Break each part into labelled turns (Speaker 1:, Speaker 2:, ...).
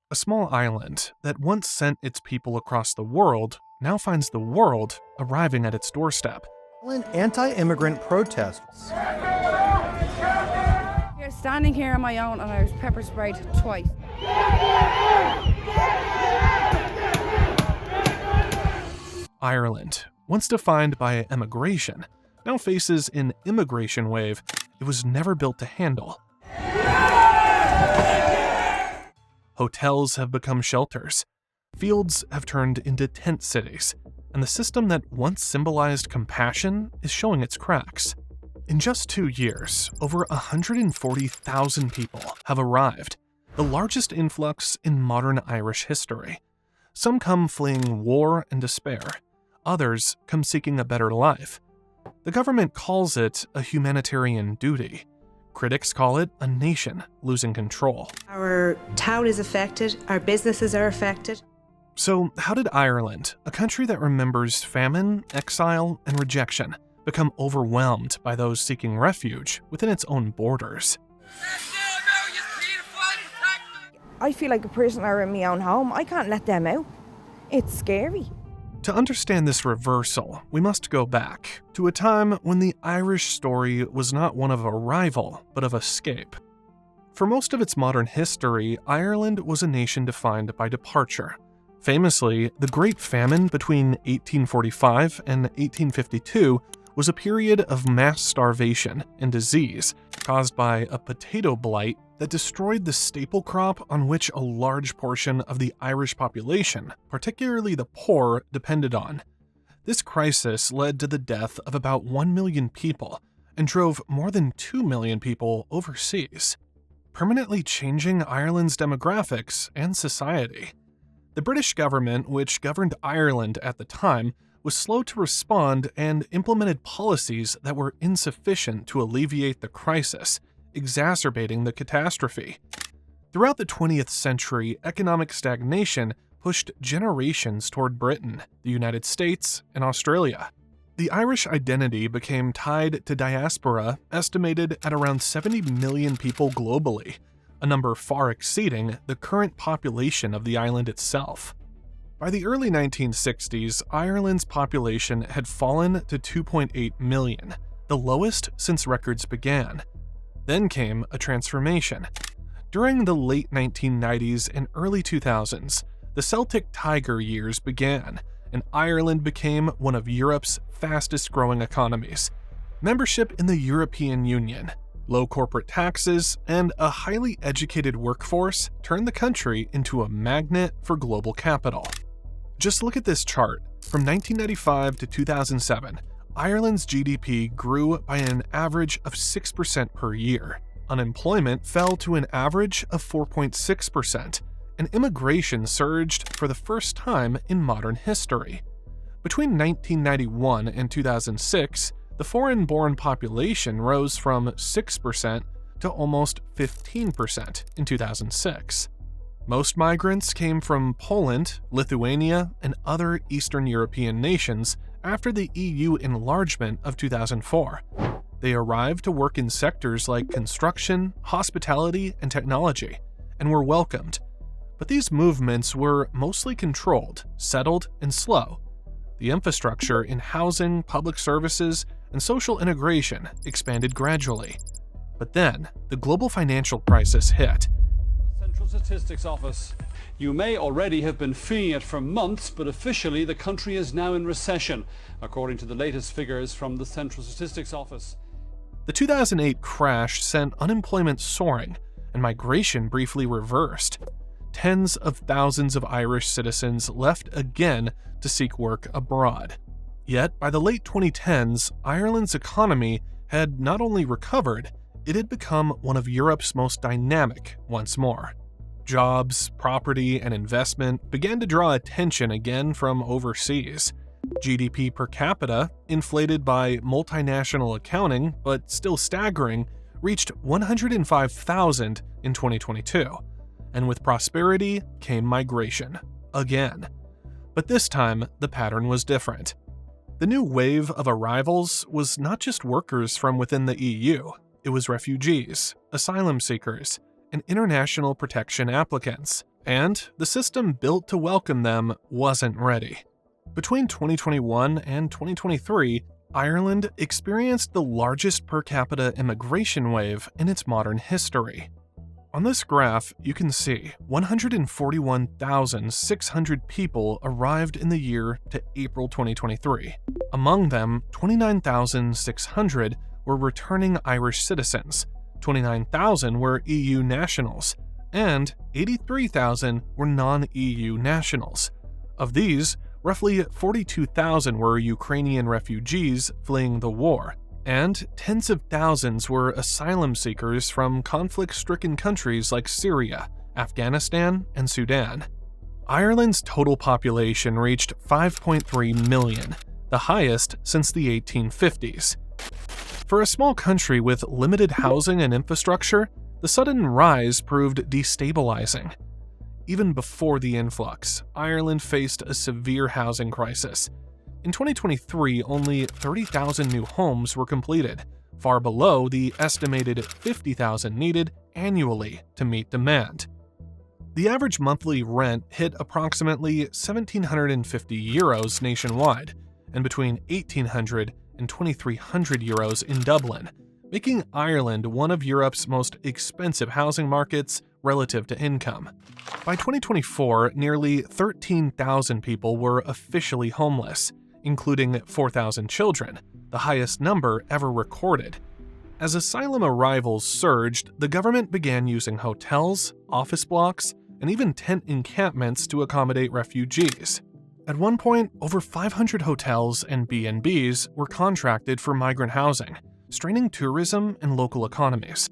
Speaker 1: A small island that once sent its people across the world now finds the world arriving at its doorstep.
Speaker 2: Anti-immigrant protests.
Speaker 3: Here, standing here on my own, and I was pepper sprayed twice.
Speaker 1: Ireland, once defined by emigration, now faces an immigration wave it was never built to handle. Hotels have become shelters, fields have turned into tent cities, and the system that once symbolized compassion is showing its cracks. In just 2 years, over 140,000 people have arrived, the largest influx in modern Irish history. Some come fleeing war and despair, others come seeking a better life. The government calls it a humanitarian duty. Critics call it a nation losing control.
Speaker 4: Our town is affected, our businesses are affected.
Speaker 1: So, how did Ireland, a country that remembers famine, exile, and rejection, become overwhelmed by those seeking refuge within its own borders?
Speaker 3: I feel like a prisoner in my own home. I can't let them out. It's scary.
Speaker 1: To understand this reversal, we must go back to a time when the Irish story was not one of arrival, but of escape. For most of its modern history, Ireland was a nation defined by departure. Famously, the Great Famine between 1845 and 1852 was a period of mass starvation and disease caused by a potato blight that destroyed the staple crop on which a large portion of the Irish population, particularly the poor, depended on. This crisis led to the death of about 1 million people and drove more than 2 million people overseas, permanently changing Ireland's demographics and society. The British government, which governed Ireland at the time, was slow to respond and implemented policies that were insufficient to alleviate the crisis, exacerbating the catastrophe. Throughout the 20th century, economic stagnation pushed generations toward Britain, the United States, and Australia. The Irish identity became tied to diaspora, estimated at around 70 million people globally, a number far exceeding the current population of the island itself. By the early 1960s, Ireland's population had fallen to 2.8 million, the lowest since records began. Then came a transformation. During the late 1990s and early 2000s, the Celtic Tiger years began, and Ireland became one of Europe's fastest-growing economies. Membership in the European Union, low corporate taxes, and a highly educated workforce turned the country into a magnet for global capital. Just look at this chart. From 1995 to 2007, Ireland's GDP grew by an average of 6% per year. Unemployment fell to an average of 4.6%, and immigration surged for the first time in modern history. Between 1991 and 2006, the foreign-born population rose from 6% to almost 15% in 2006. Most migrants came from Poland, Lithuania, and other Eastern European nations after the EU enlargement of 2004. They arrived to work in sectors like construction, hospitality, and technology, and were welcomed. But these movements were mostly controlled, settled, and slow. The infrastructure in housing, public services, and social integration expanded gradually. But then, the global financial crisis hit.
Speaker 5: Central Statistics Office. You may already have been feeling it for months, but officially the country is now in recession, according to the latest figures from the Central Statistics Office.
Speaker 1: The 2008 crash sent unemployment soaring, and migration briefly reversed. Tens of thousands of Irish citizens left again to seek work abroad. Yet, by the late 2010s, Ireland's economy had not only recovered, it had become one of Europe's most dynamic once more. Jobs, property, and investment began to draw attention again from overseas. GDP per capita, inflated by multinational accounting but still staggering, reached 105,000 in 2022. And with prosperity came migration, again. But this time, the pattern was different. The new wave of arrivals was not just workers from within the EU, it was refugees, asylum seekers, and international protection applicants. and the system built to welcome them wasn't ready. Between 2021 and 2023, Ireland experienced the largest per capita immigration wave in its modern history. On this graph, you can see 141,600 people arrived in the year to April 2023. Among them, 29,600 were returning Irish citizens, 29,000 were EU nationals, and 83,000 were non-EU nationals. Of these, roughly 42,000 were Ukrainian refugees fleeing the war, and tens of thousands were asylum seekers from conflict-stricken countries like Syria, Afghanistan, and Sudan. Ireland's total population reached 5.3 million, the highest since the 1850s. For a small country with limited housing and infrastructure, the sudden rise proved destabilizing. Even before the influx, Ireland faced a severe housing crisis. In 2023, only 30,000 new homes were completed, far below the estimated 50,000 needed annually to meet demand. The average monthly rent hit approximately 1,750 euros nationwide, and between 1,800 and 2,300 euros in Dublin, making Ireland one of Europe's most expensive housing markets relative to income. By 2024, nearly 13,000 people were officially homeless, including 4,000 children, the highest number ever recorded. As asylum arrivals surged, the government began using hotels, office blocks, and even tent encampments to accommodate refugees. At one point, over 500 hotels and B&Bs were contracted for migrant housing, straining tourism and local economies.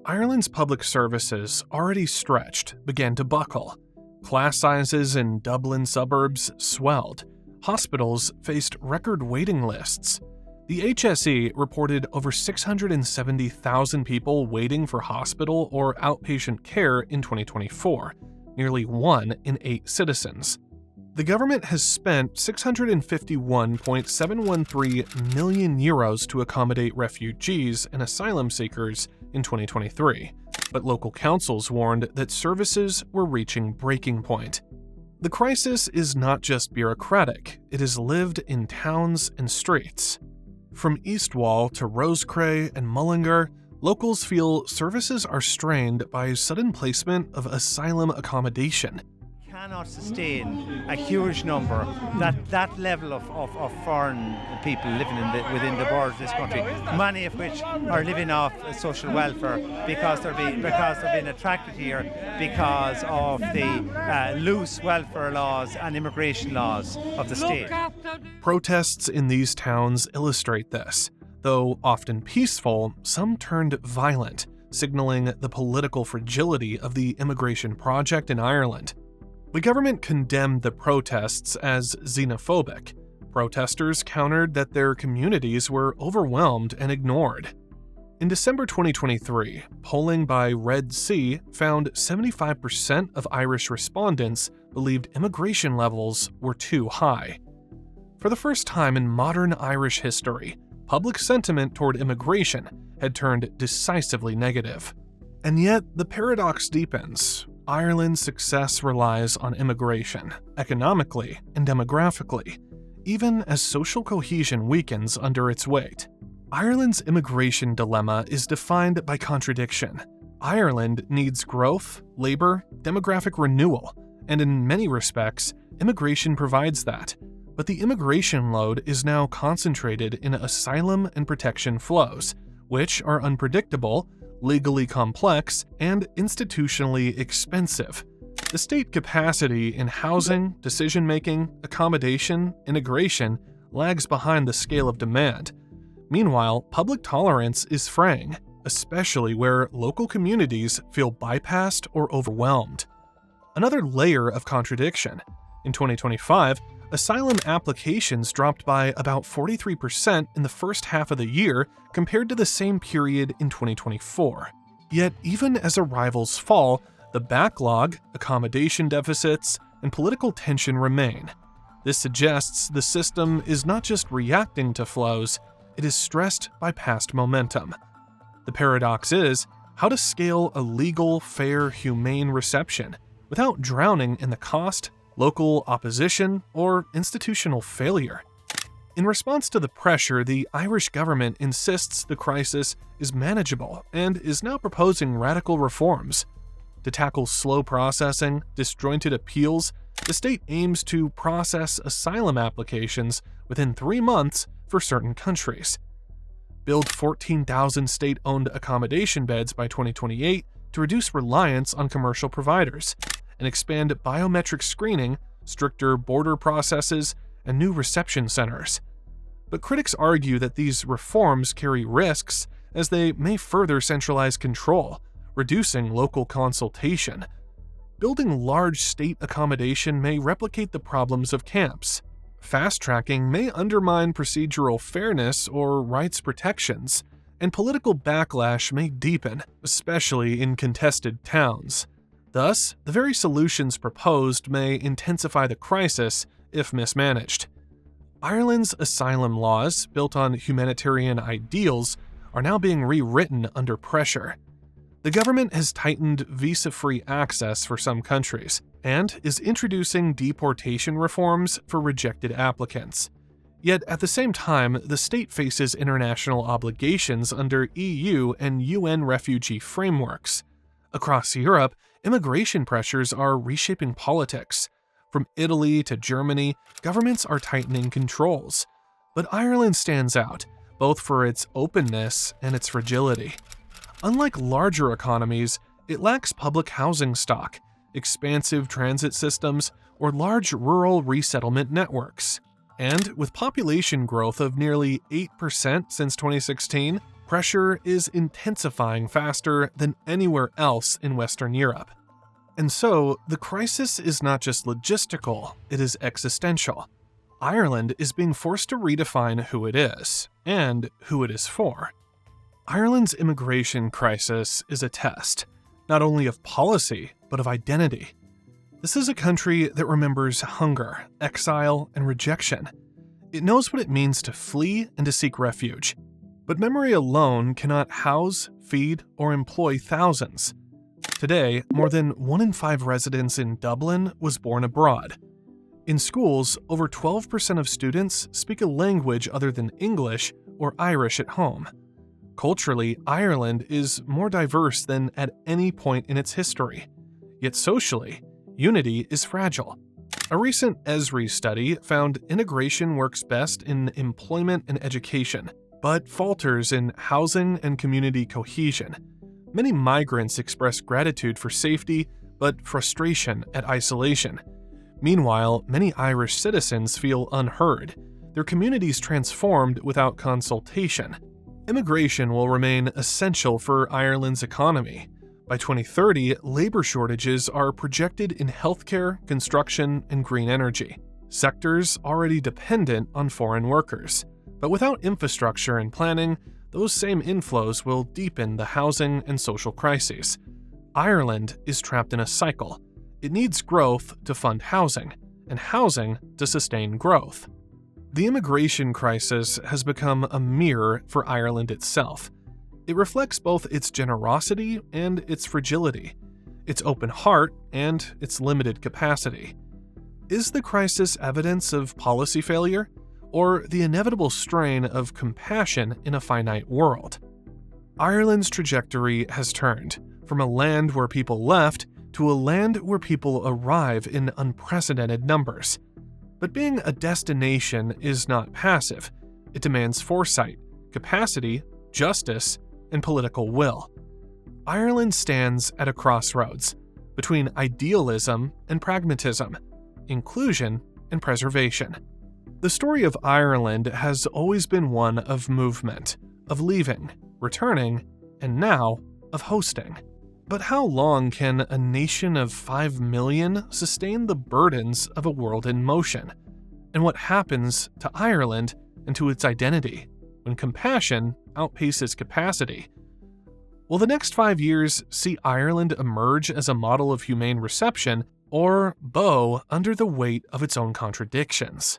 Speaker 1: Ireland's public services, already stretched, began to buckle. Class sizes in Dublin suburbs swelled. Hospitals faced record waiting lists. The HSE reported over 670,000 people waiting for hospital or outpatient care in 2024, nearly 1 in 8 citizens. The government has spent 651.713 million euros to accommodate refugees and asylum seekers in 2023, but local councils warned that services were reaching breaking point. The crisis is not just bureaucratic, it is lived in towns and streets. From East Wall to Rosecray and Mullingar, locals feel services are strained by sudden placement of asylum accommodation.
Speaker 6: Cannot sustain a huge number, that level of foreign people living within the borders of this country, many of which are living off social welfare because they're being attracted here because of the loose welfare laws and immigration laws of the state.
Speaker 1: Protests in these towns illustrate this. Though often peaceful, some turned violent, signaling the political fragility of the immigration project in Ireland. The government condemned the protests as xenophobic. Protesters countered that their communities were overwhelmed and ignored. In December 2023, polling by Red C found 75% of Irish respondents believed immigration levels were too high. For the first time in modern Irish history, public sentiment toward immigration had turned decisively negative. And yet, the paradox deepens. Ireland's success relies on immigration, economically and demographically, even as social cohesion weakens under its weight. Ireland's immigration dilemma is defined by contradiction. Ireland needs growth, labor, demographic renewal, and in many respects, immigration provides that. But the immigration load is now concentrated in asylum and protection flows, which are unpredictable, legally complex, and institutionally expensive. The state capacity in housing, decision-making, accommodation, integration lags behind the scale of demand. Meanwhile, public tolerance is fraying, especially where local communities feel bypassed or overwhelmed. Another layer of contradiction. In 2025, asylum applications dropped by about 43% in the first half of the year compared to the same period in 2024. Yet, even as arrivals fall, the backlog, accommodation deficits, and political tension remain. This suggests the system is not just reacting to flows, it is stressed by past momentum. The paradox is how to scale a legal, fair, humane reception without drowning in the cost, local opposition, or institutional failure. In response to the pressure, the Irish government insists the crisis is manageable and is now proposing radical reforms. To tackle slow processing, disjointed appeals, the state aims to process asylum applications within 3 months for certain countries, build 14,000 state-owned accommodation beds by 2028 to reduce reliance on commercial providers, and expand biometric screening, stricter border processes, and new reception centers. But critics argue that these reforms carry risks as they may further centralize control, reducing local consultation. Building large state accommodation may replicate the problems of camps. Fast-tracking may undermine procedural fairness or rights protections, and political backlash may deepen, especially in contested towns. Thus, the very solutions proposed may intensify the crisis if mismanaged. Ireland's asylum laws, built on humanitarian ideals, are now being rewritten under pressure. The government has tightened visa-free access for some countries and is introducing deportation reforms for rejected applicants. Yet at the same time, the state faces international obligations under EU and UN refugee frameworks. Across Europe, immigration pressures are reshaping politics. From Italy to Germany, governments are tightening controls. But Ireland stands out, both for its openness and its fragility. Unlike larger economies, it lacks public housing stock, expansive transit systems, or large rural resettlement networks. And with population growth of nearly 8% since 2016, pressure is intensifying faster than anywhere else in Western Europe. And so, the crisis is not just logistical, it is existential. Ireland is being forced to redefine who it is, and who it is for. Ireland's immigration crisis is a test, not only of policy, but of identity. This is a country that remembers hunger, exile, and rejection. It knows what it means to flee and to seek refuge. But memory alone cannot house, feed, or employ thousands. Today, more than 1 in 5 residents in Dublin was born abroad. In schools, over 12% of students speak a language other than English or Irish at home. Culturally, Ireland is more diverse than at any point in its history. Yet socially, unity is fragile. A recent ESRI study found integration works best in employment and education, but falters in housing and community cohesion. Many migrants express gratitude for safety, but frustration at isolation. Meanwhile, many Irish citizens feel unheard, their communities transformed without consultation. Immigration will remain essential for Ireland's economy. By 2030, labor shortages are projected in healthcare, construction, and green energy, sectors already dependent on foreign workers. But without infrastructure and planning, those same inflows will deepen the housing and social crises. Ireland is trapped in a cycle. It needs growth to fund housing, and housing to sustain growth. The immigration crisis has become a mirror for Ireland itself. It reflects both its generosity and its fragility, its open heart and its limited capacity. Is the crisis evidence of policy failure, or the inevitable strain of compassion in a finite world? Ireland's trajectory has turned from a land where people left to a land where people arrive in unprecedented numbers. But being a destination is not passive. It demands foresight, capacity, justice, and political will. Ireland stands at a crossroads between idealism and pragmatism, inclusion and preservation. The story of Ireland has always been one of movement, of leaving, returning, and now of hosting. But how long can a nation of 5 million sustain the burdens of a world in motion? And what happens to Ireland and to its identity when compassion outpaces capacity? Will the next 5 years see Ireland emerge as a model of humane reception, or bow under the weight of its own contradictions?